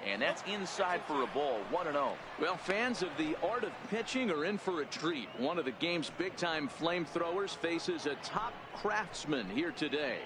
And that's inside for a ball. 1-0. Well, fans of the art of pitching are in for a treat. One of the game's big-time flamethrowers faces a top craftsman here today.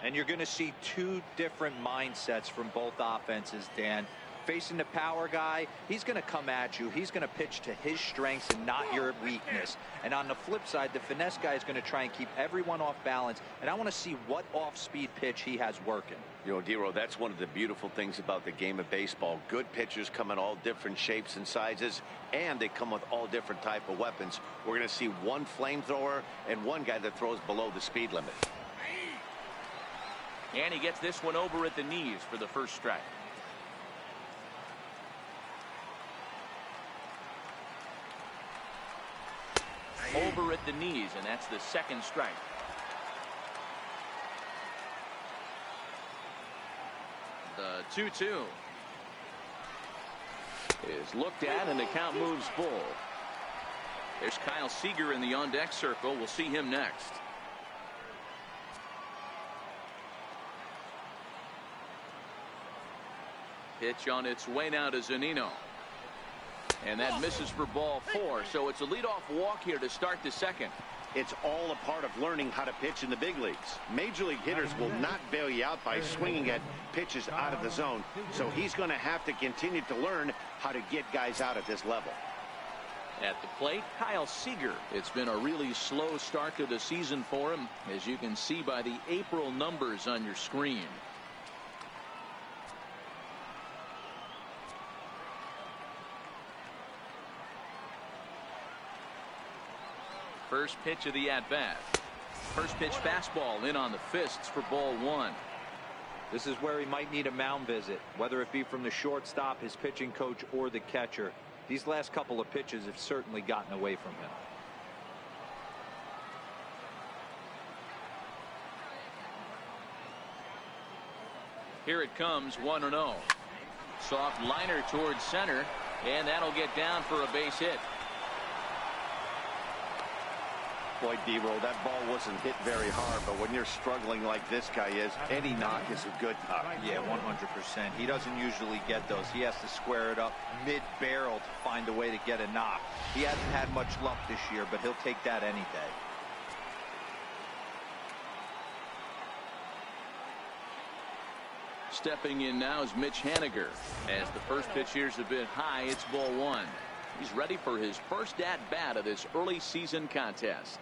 And you're going to see two different mindsets from both offenses, Dan. Facing the power guy, he's going to come at you. He's going to pitch to his strengths and not your weakness. And on the flip side, the finesse guy is going to try and keep everyone off balance. And I want to see what off-speed pitch he has working. You know, Dero, that's one of the beautiful things about the game of baseball. Good pitchers come in all different shapes and sizes, and they come with all different type of weapons. We're going to see one flamethrower and one guy that throws below the speed limit. And he gets this one over at the knees for the first strike. Over at the knees, and that's the second strike. The 2-2 is looked at, and the count moves full. There's Kyle Seager in the on-deck circle. We'll see him next. Pitch on its way now to Zunino. And that misses for ball 4. So it's a leadoff walk here to start the second. It's all a part of learning how to pitch in the big leagues. Major league hitters will not bail you out by swinging at pitches out of the zone. So he's going to have to continue to learn how to get guys out at this level. At the plate, Kyle Seager. It's been a really slow start to the season for him, as you can see by the April numbers on your screen. First pitch of the at-bat. First pitch fastball in on the fists for ball 1. This is where he might need a mound visit, whether it be from the shortstop, his pitching coach, or the catcher. These last couple of pitches have certainly gotten away from him. Here it comes, 1-0. Soft liner towards center, and that'll get down for a base hit. Boy, D-Roll, that ball wasn't hit very hard, but when you're struggling like this guy is, any knock is a good knock. Yeah, 100%. He doesn't usually get those. He has to square it up mid-barrel to find a way to get a knock. He hasn't had much luck this year, but he'll take that any day. Stepping in now is Mitch Haniger. As the first pitch here's a bit high, it's ball 1. He's ready for his first at-bat of this early season contest.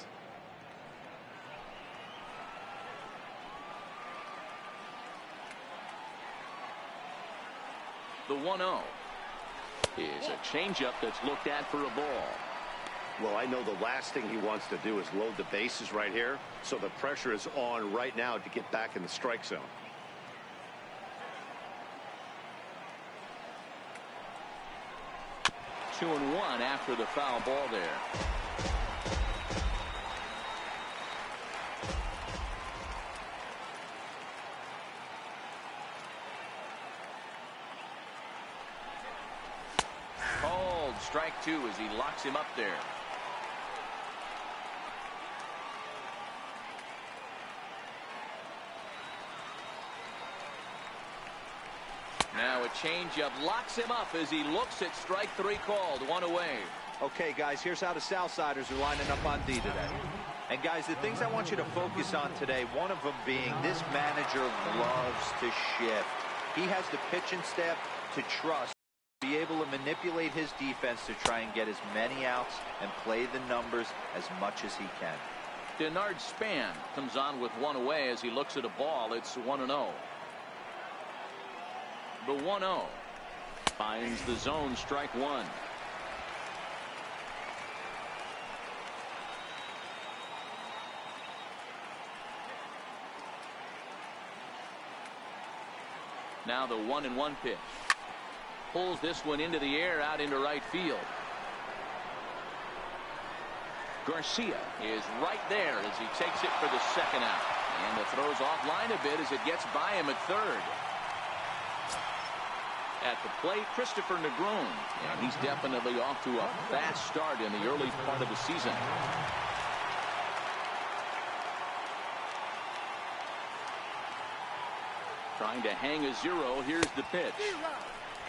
The 1-0 is a changeup that's looked at for a ball. Well, I know the last thing he wants to do is load the bases right here, so the pressure is on right now to get back in the strike zone. Two and one after the foul ball there. Called strike 2 as he locks him up there. Now a changeup locks him up as he looks at strike 3 called. 1 away. Okay, guys, here's how the Southsiders are lining up on D today. And, guys, the things I want you to focus on today, one of them being this manager loves to shift. He has the pitching staff to trust, be able to manipulate his defense to try and get as many outs and play the numbers as much as he can. Denard Span comes on with 1 away as he looks at a ball. It's 1-0. The 1-0 finds the zone, strike 1. Now the 1-1 pitch. Pulls this one into the air out into right field. Garcia is right there as he takes it for the second out. And the throw's offline a bit as it gets by him at third. At the plate, Christopher Negron, and he's definitely off to a fast start in the early part of the season. Trying to hang a 0. Here's the pitch.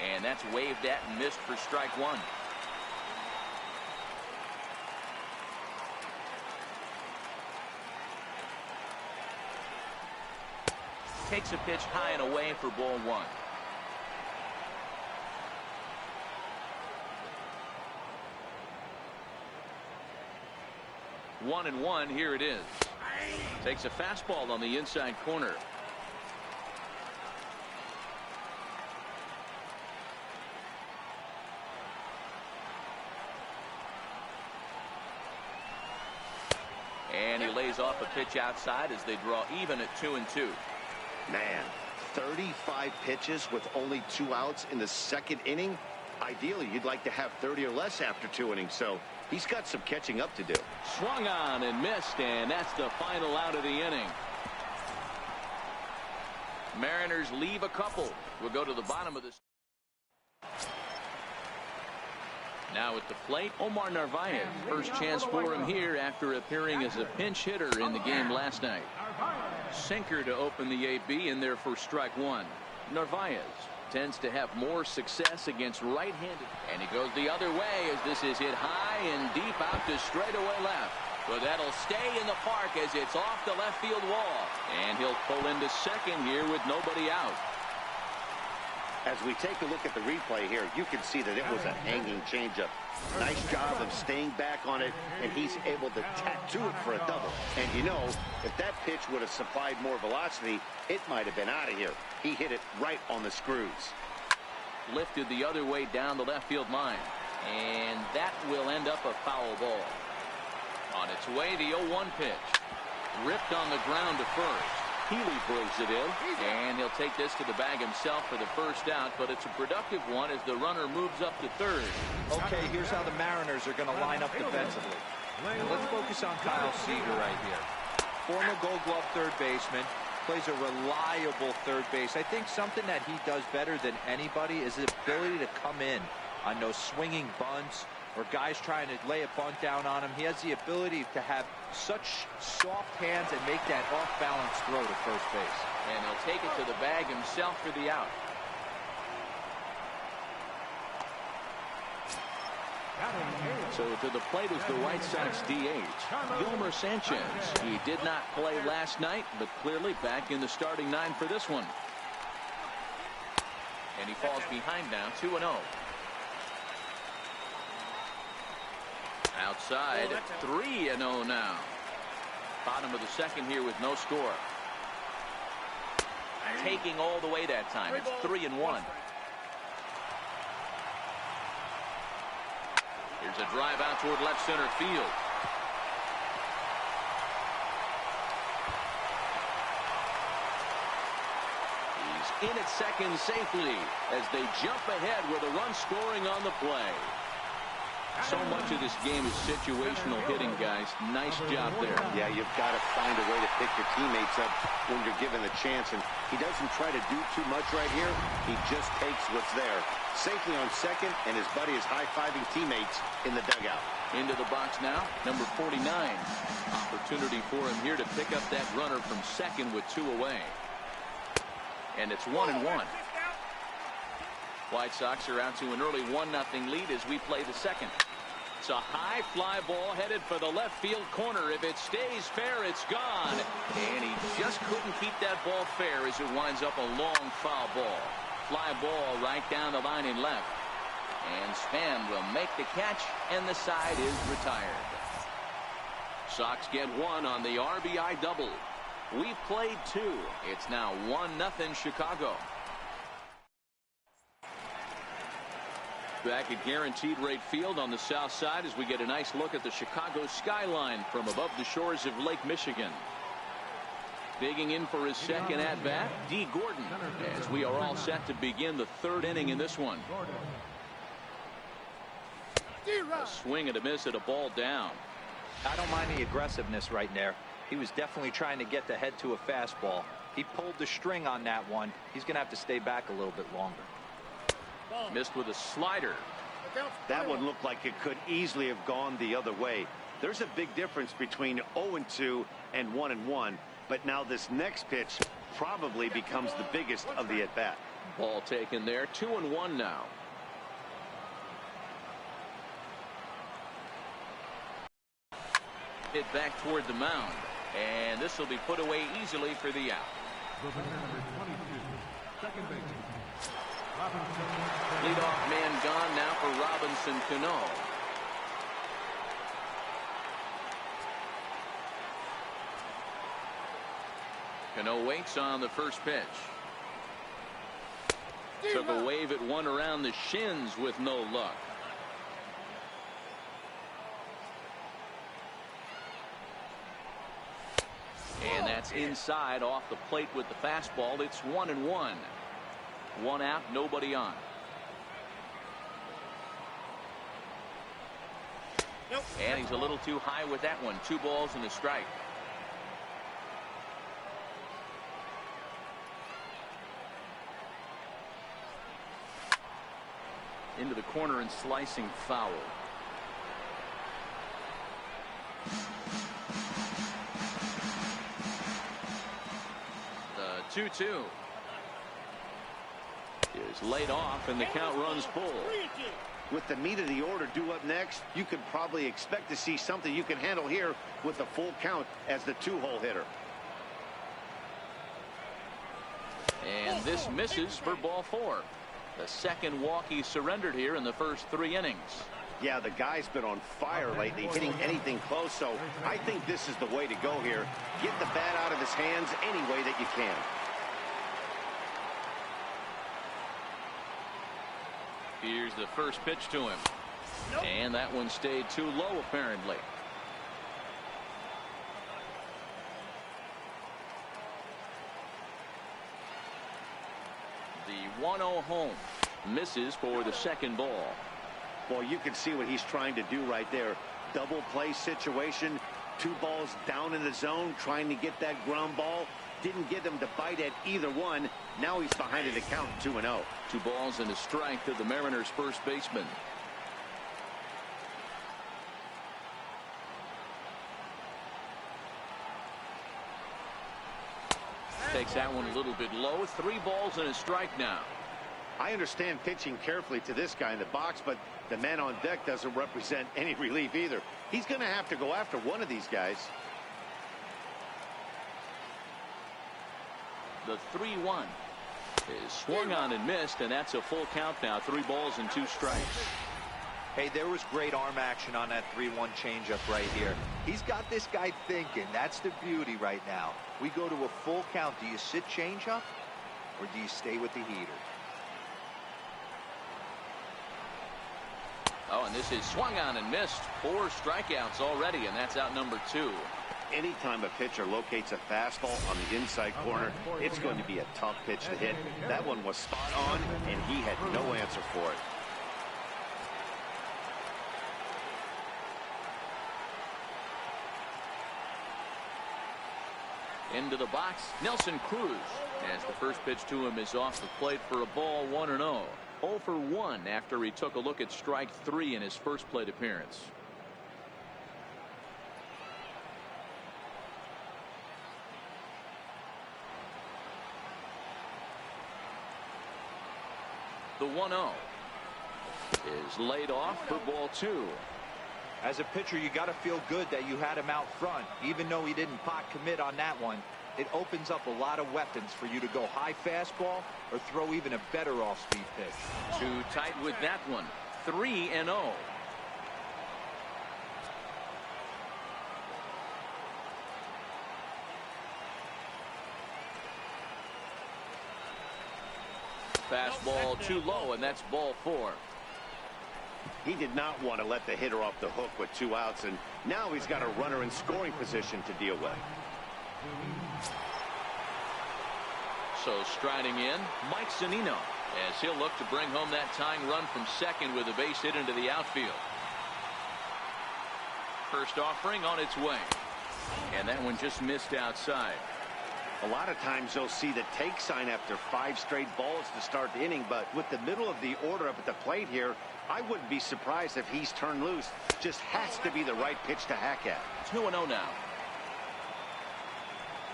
And that's waved at and missed for strike one. Takes a pitch high and away for ball one. One and one, here it is. Takes a fastball on the inside corner. And he lays off a pitch outside as they draw even at 2-2. Man, 35 pitches with only 2 outs in the second inning. Ideally, you'd like to have 30 or less after 2 innings, so he's got some catching up to do. Swung on and missed, and that's the final out of the inning. Mariners leave a couple. We'll go to the bottom of this. Now at the plate, Omar Narvaez. First chance for him here after appearing as a pinch hitter in the game last night. Sinker to open the AB in there for strike one. Narvaez tends to have more success against right-handed. And he goes the other way as this is hit high and deep out to straightaway left. But that'll stay in the park as it's off the left field wall. And he'll pull into second here with nobody out. As we take a look at the replay here, you can see that it was a hanging changeup. Nice job of staying back on it, and he's able to tattoo it for a double. And you know, if that pitch would have supplied more velocity, it might have been out of here. He hit it right on the screws. Lifted the other way down the left field line. And that will end up a foul ball. On its way, the 0-1 pitch. Ripped on the ground to first. Healy brings it in, and he'll take this to the bag himself for the first out, but it's a productive one as the runner moves up to third. Okay, here's how the Mariners are going to line up defensively. Let's focus on Kyle Seager right here. Former Gold Glove third baseman, plays a reliable third base. I think something that he does better than anybody is his ability to come in on those swinging bunts or guys trying to lay a bunt down on him. He has the ability to have such soft hands and make that off-balance throw to first base. And he'll take it to the bag himself for the out. So to the plate is the White Sox DH, Yolmer Sanchez. He did not play last night, but clearly back in the starting 9 for this one. And he falls behind now, 2-0. Outside, 3-0 now. Bottom of the second here with no score. Taking all the way that time. It's 3-1. Here's a drive out toward left center field. He's in at second safely as they jump ahead with a run scoring on the play. So much of this game is situational hitting, guys. Nice job there. Yeah, you've got to find a way to pick your teammates up when you're given the chance. And he doesn't try to do too much right here. He just takes what's there. Safely on second, and his buddy is high-fiving teammates in the dugout. Into the box now, number 49. Opportunity for him here to pick up that runner from second with 2 away. And it's 1-1. White Sox are out to an early 1-0 lead as we play the second. It's a high fly ball headed for the left field corner. If it stays fair, it's gone. And he just couldn't keep that ball fair as it winds up a long foul ball. Fly ball right down the line in left. And Span will make the catch, and the side is retired. Sox get 1 on the RBI double. We've played 2. It's now 1-0 Chicago. Back at Guaranteed Rate Field on the south side as we get a nice look at the Chicago skyline from above the shores of Lake Michigan. Digging in for his second at-bat, D. Gordon, as we are all set to begin the 3rd inning in this one. A swing and a miss at a ball down. I don't mind the aggressiveness right there. He was definitely trying to get the head to a fastball. He pulled the string on that one. He's going to have to stay back a little bit longer. Missed with a slider. That one looked like it could easily have gone the other way. There's a big difference between 0-2 and 1-1. But now this next pitch probably becomes the biggest of the at-bat. Ball taken there, 2-1 now. Hit back toward the mound, and this will be put away easily for the out. Leadoff man gone now for Robinson Cano. Cano waits on the first pitch. Took a wave at one around the shins with no luck. And that's inside off the plate with the fastball. It's 1-1. One out, nobody on. Nope. And he's a little too high with that one. 2 balls and a strike. Into the corner and slicing foul. The 2-2 is laid off, and the count runs full. With the meat of the order due up next, you could probably expect to see something you can handle here with the full count as the 2-hole hitter. And this misses for ball 4. The second walk he surrendered here in the first 3 innings. Yeah, the guy's been on fire lately, hitting anything close, so I think this is the way to go here. Get the bat out of his hands any way that you can. Here's the first pitch to him. Nope. And that one stayed too low, apparently. The 1-0 home misses for the second ball. Boy, you can see what he's trying to do right there. Double play situation. 2 balls down in the zone, trying to get that ground ball. Didn't get him to bite at either one. Now he's behind in the count, 2-0. 2 balls and a strike to the Mariners' first baseman. Takes that one a little bit low. 3 balls and a strike now. I understand pitching carefully to this guy in the box, but the man on deck doesn't represent any relief either. He's going to have to go after one of these guys. The 3-1 is swung on and missed, and that's a full count now. 3 balls and 2 strikes. Hey, there was great arm action on that 3-1 changeup right here. He's got this guy thinking. That's the beauty right now. We go to a full count. Do you sit changeup, or do you stay with the heater? Oh, and this is swung on and missed. 4 strikeouts already, and that's out number 2. Anytime a pitcher locates a fastball on the inside corner, it's going to be a tough pitch to hit. That one was spot on, and he had no answer for it. Into the box, Nelson Cruz, as the first pitch to him is off the plate for a ball. 1-0. 0 for 1 after he took a look at strike 3 in his first plate appearance. The 1-0 is laid off for ball 2. As a pitcher, you got to feel good that you had him out front. Even though he didn't pot commit on that one, it opens up a lot of weapons for you to go high fastball or throw even a better off-speed pitch. Too tight with that one. 3-0. Fastball too low, and that's ball 4. He did not want to let the hitter off the hook with 2 outs, and now he's got a runner in scoring position to deal with. So striding in, Mike Zunino, as he'll look to bring home that tying run from second with a base hit into the outfield. First offering on its way, and that one just missed outside. A lot of times you'll see the take sign after 5 straight balls to start the inning, but with the middle of the order up at the plate here, I wouldn't be surprised if he's turned loose. Just has to be the right pitch to hack at. 2-0 now.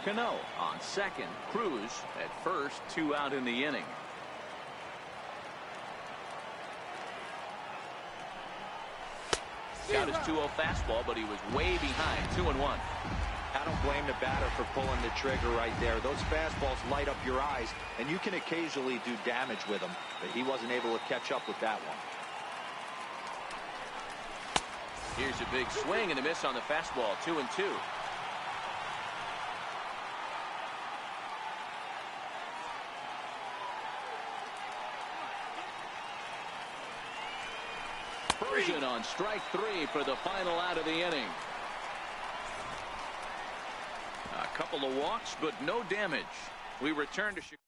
Cano on second. Cruz at first. 2 out in the inning. Got his 2-0 fastball, but he was way behind. 2-1. I don't blame the batter for pulling the trigger right there. Those fastballs light up your eyes, and you can occasionally do damage with them, but he wasn't able to catch up with that one. Here's a big swing and a miss on the fastball. 2-2. Persian on strike 3 for the final out of the inning. A couple of walks, but no damage. We return to Chicago.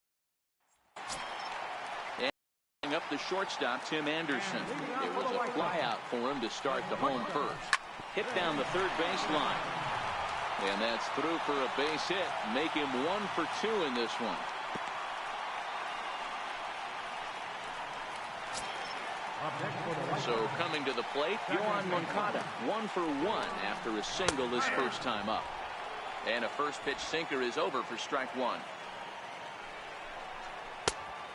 And up the shortstop, Tim Anderson. It was a fly out for him to start the home first. Hit down the third baseline. And that's through for a base hit. Make him 1 for 2 in this one. So coming to the plate, Yohan Moncada, 1 for 1 after a single his first time up. And a first pitch sinker is over for strike 1.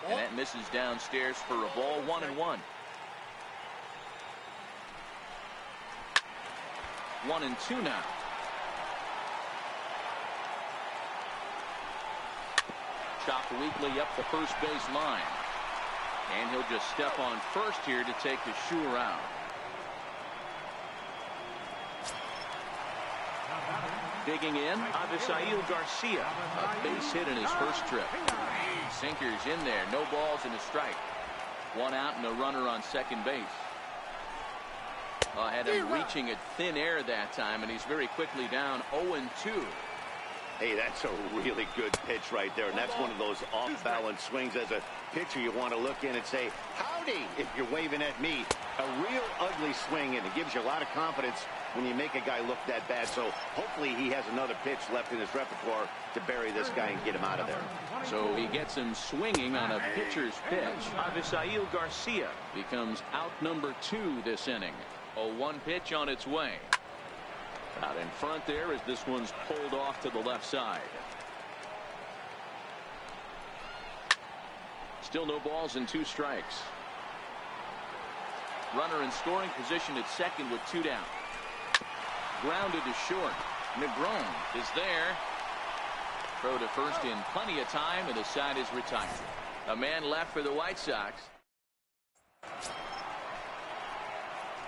And that misses downstairs for a ball. 1-1. 1-2 now. Chopped weakly up the first base line. And he'll just step on first here to take the sure out. Digging in, Avisail Garcia. A base hit in his first trip. Sinkers in there. No balls and a strike. 1 out and a runner on second base. Had him reaching at thin air that time, and he's very quickly down 0-2. Hey, that's a really good pitch right there, and that's one of those off-balance swings. As a pitcher, you want to look in and say, howdy, if you're waving at me. A real ugly swing, and it gives you a lot of confidence when you make a guy look that bad. So hopefully he has another pitch left in his repertoire to bury this guy and get him out of there. So he gets him swinging on a pitcher's pitch. Avisail Garcia becomes out number 2 this inning. A 1 pitch on its way. Out in front there as this one's pulled off to the left side. Still no balls and 2 strikes. Runner in scoring position at second with 2 down. Grounded to short. Negron is there. Throw to first in plenty of time, and the side is retired. A man left for the White Sox.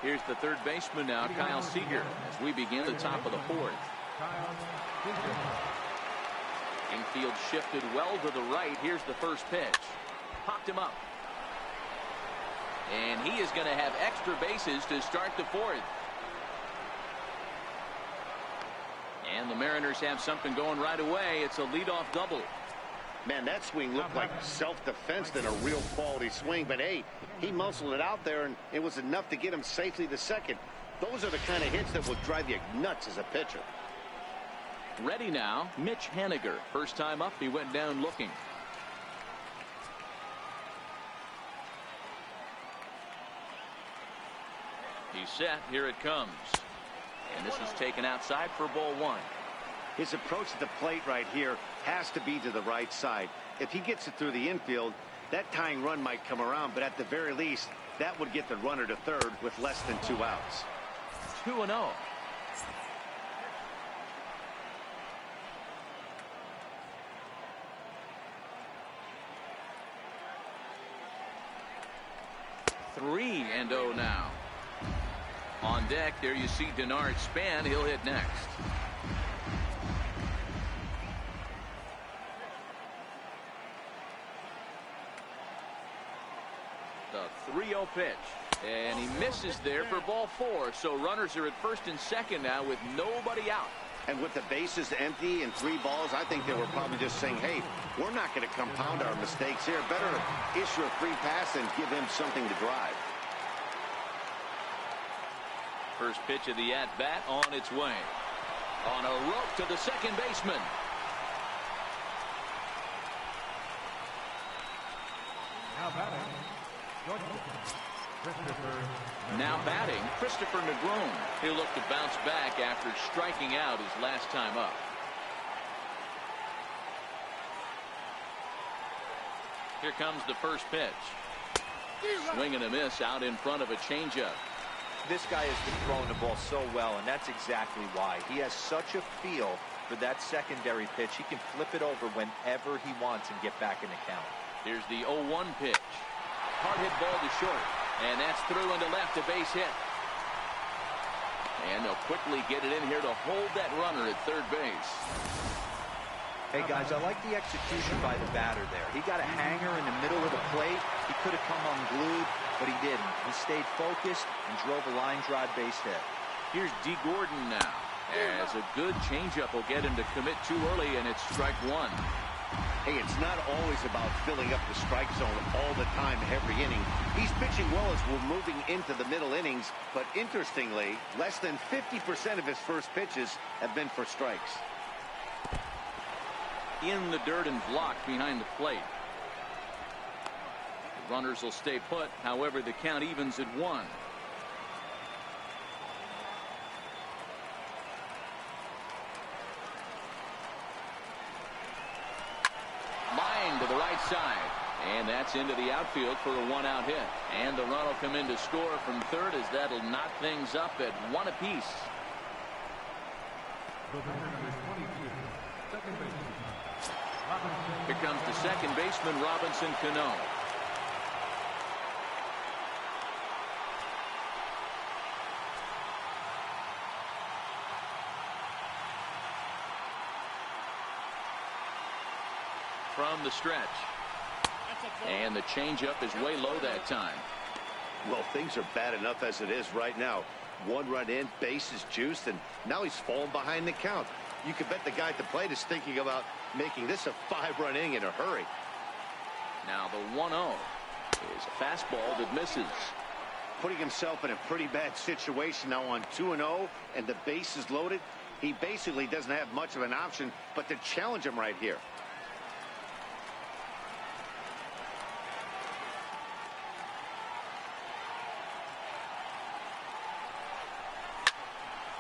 Here's the third baseman now, Kyle Seager, as we begin the top of the 4th. Infield shifted well to the right. Here's the first pitch. Popped him up. And he is going to have extra bases to start the 4th. And the Mariners have something going right away. It's a leadoff double. Man, that swing looked like self-defense than a real quality swing. But, hey, he muscled it out there, and it was enough to get him safely to second. Those are the kind of hits that will drive you nuts as a pitcher. Ready now, Mitch Haniger. First time up, he went down looking. He's set. Here it comes. And this is taken outside for ball 1. His approach to the plate right here has to be to the right side. If he gets it through the infield, that tying run might come around, but at the very least, that would get the runner to third with less than 2 outs. 2-0. Three and 0 now. On deck, there you see Denard Span. He'll hit next. The 3-0 pitch. And he misses there for ball 4. So runners are at first and second now with nobody out. And with the bases empty and 3 balls, I think they were probably just saying, hey, we're not going to compound our mistakes here. Better issue a free pass and give him something to drive. First pitch of the at-bat on its way. On a rope to the second baseman. Now batting, Christopher Negron. He'll look to bounce back after striking out his last time up. Here comes the first pitch. Swing and a miss out in front of a changeup. This guy has been throwing the ball so well, and that's exactly why. He has such a feel for that secondary pitch. He can flip it over whenever he wants and get back in the count. Here's the 0-1 pitch. Hard hit ball to short. And that's through into left, a base hit. And they'll quickly get it in here to hold that runner at third base. Hey, guys, I like the execution by the batter there. He got a hanger in the middle of the plate. He could have come unglued, but he didn't. He stayed focused and drove a line drive base hit. Here's D. Gordon now. As a good changeup will get him to commit too early, and it's strike one. Hey, it's not always about filling up the strike zone all the time, every inning. He's pitching well as we're moving into the middle innings, but interestingly, less than 50% of his first pitches have been for strikes. In the dirt and blocked behind the plate. The runners will stay put. However, the count evens at 1. Line to the right side. And that's into the outfield for a one-out hit. And the run will come in to score from third, as that'll knock things up at 1 apiece. Here comes the second baseman, Robinson Cano. From the stretch. And the changeup is way low that time. Well, things are bad enough as it is right now. 1 run in, base is juiced, and now he's falling behind the count. You could bet the guy at the plate is thinking about making this a 5-run inning in a hurry. Now the 1-0 is a fastball that misses. Putting himself in a pretty bad situation now on 2-0, and the base is loaded. He basically doesn't have much of an option but to challenge him right here.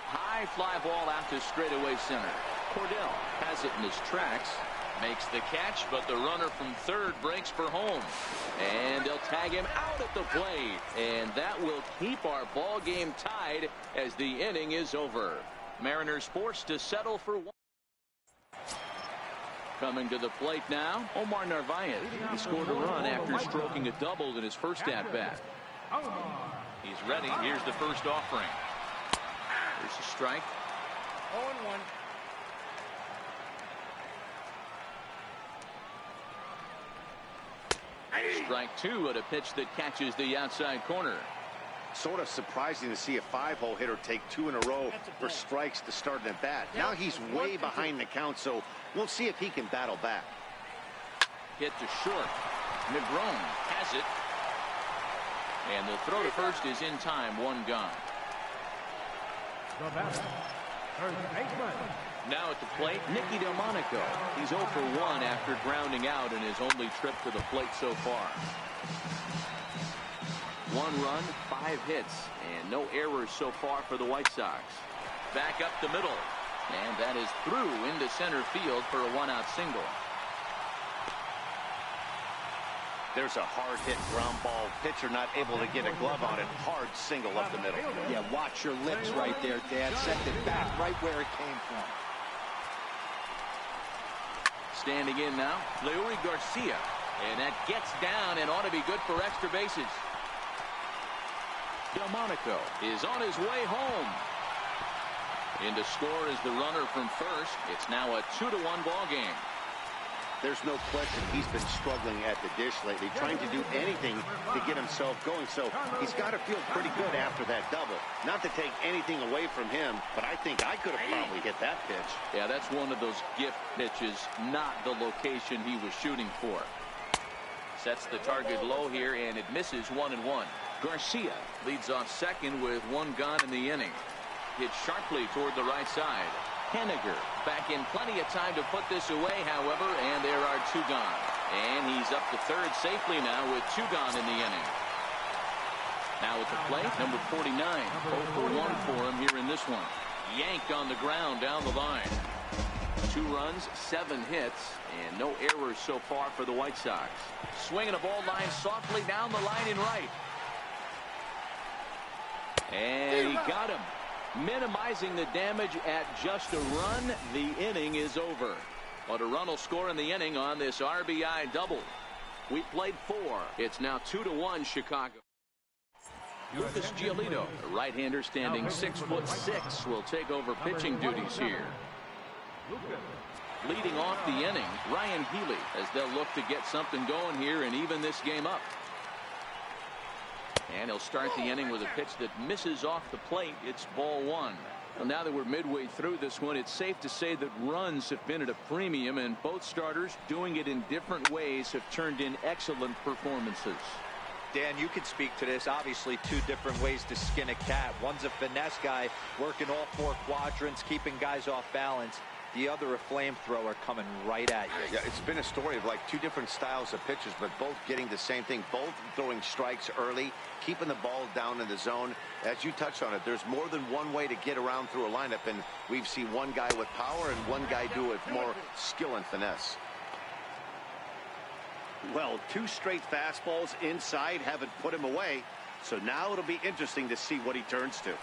High fly ball out to straightaway center. Cordell has it in his tracks. Makes the catch, but the runner from third breaks for home. And they'll tag him out at the plate. And that will keep our ball game tied as the inning is over. Mariners forced to settle for 1. Coming to the plate now, Omar Narvaez. He scored a run after stroking a double in his first at-bat. He's ready. Here's the first offering. Here's a strike. 0-1. Strike 2 at a pitch that catches the outside corner. Sort of surprising to see a 5-hole hitter take 2 in a row for strikes to start an at-bat. Now he's way behind the count, so we'll see if he can battle back. Hit to short. Negron has it. And the throw to first is in time. 1 gone. Now at the plate, Nicky Delmonico. He's 0 for 1 after grounding out in his only trip to the plate so far. 1 run, 5 hits, and no errors so far for the White Sox. Back up the middle, and that is through into center field for a 1-out single. There's a hard hit ground ball. Pitcher not able to get a glove on it. Hard single up the middle. Yeah, watch your lips right there, Dad. Sent it back right where it came from. Standing in now, Leury Garcia. And that gets down and ought to be good for extra bases. Delmonico is on his way home. In to score is the runner from first. It's now a 2-1 ball game. There's no question he's been struggling at the dish lately, trying to do anything to get himself going. So he's got to feel pretty good after that double. Not to take anything away from him, but I think I could have probably hit that pitch. Yeah, that's one of those gift pitches, not the location he was shooting for. Sets the target low here, and it misses 1-1. Garcia leads off second with 1 gone in the inning. Hit sharply toward the right side. Henniger back in plenty of time to put this away, however, and there are 2 gone. And he's up to third safely now with 2 gone in the inning. Now at the plate, number 49. 0 for 1 for him here in this one. Yanked on the ground down the line. 2 runs, 7 hits, and no errors so far for the White Sox. Swinging a ball line softly down the line in right. And he got him. Minimizing the damage at just a run. The inning is over. But a run will score in the inning on this RBI double. We played 4. It's now 2-1 Chicago. Lucas Giolito, the right-hander standing 6'6", will take over pitching duties here. Leading off the inning, Ryan Healy, as they'll look to get something going here and even this game up. And he'll start the inning with a pitch that misses off the plate. It's ball 1. Well, now that we're midway through this one, it's safe to say that runs have been at a premium, and both starters, doing it in different ways, have turned in excellent performances. Dan, you could speak to this. Obviously, 2 different ways to skin a cat. One's a finesse guy working all 4 quadrants, keeping guys off balance. The other, a flamethrower coming right at you. Yeah, it's been a story of like 2 different styles of pitches, but both getting the same thing. Both throwing strikes early, keeping the ball down in the zone. As you touched on it, there's more than one way to get around through a lineup, and we've seen one guy with power and one guy do it more skill and finesse. Well, 2 straight fastballs inside haven't put him away. So now it'll be interesting to see what he turns to.